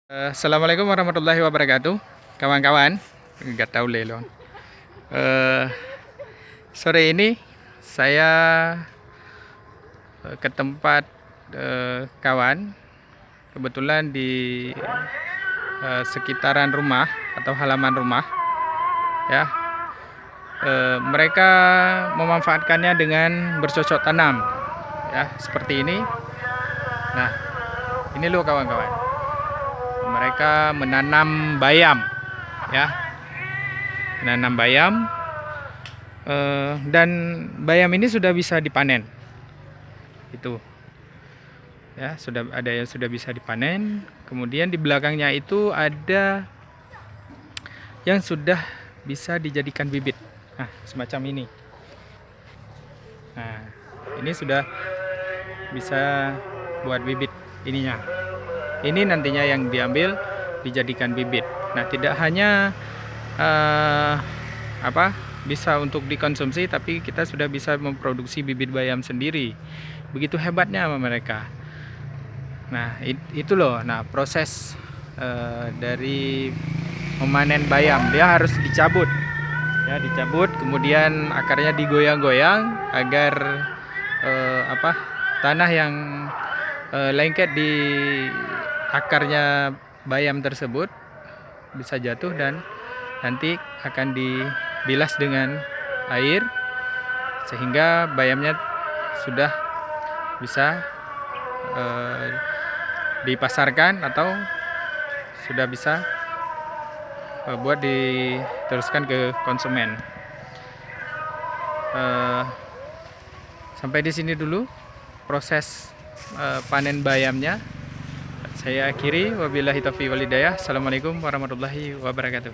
Assalamualaikum warahmatullahi wabarakatuh, kawan-kawan. Nggak tahu lelon. Eh, Sore ini saya ke tempat kawan, kebetulan di sekitaran rumah atau halaman rumah, ya. Mereka memanfaatkannya dengan bercocok tanam, ya, seperti ini. Nah, ini loh kawan-kawan. Mereka menanam bayam, ya, menanam bayam, dan bayam ini sudah bisa dipanen. Itu, ya, sudah ada yang sudah bisa dipanen. Kemudian di belakangnya itu ada yang sudah bisa dijadikan bibit. Nah, semacam ini. Nah, ini sudah bisa buat bibit ininya. Ini nantinya yang diambil dijadikan bibit. Nah, tidak hanya eh, bisa untuk dikonsumsi, tapi kita sudah bisa memproduksi bibit bayam sendiri. Begitu hebatnya sama mereka. Nah, itu loh. Nah, proses dari memanen bayam, dia harus dicabut, ya, dicabut, kemudian akarnya digoyang-goyang agar tanah yang lengket di akarnya bayam tersebut bisa jatuh dan nanti akan dibilas dengan air sehingga bayamnya sudah bisa dipasarkan atau sudah bisa buat diteruskan ke konsumen. Sampai di sini dulu proses panen bayamnya. Saya akhiri, wabillahi taufiq wal hidayah. Assalamualaikum warahmatullahi wabarakatuh.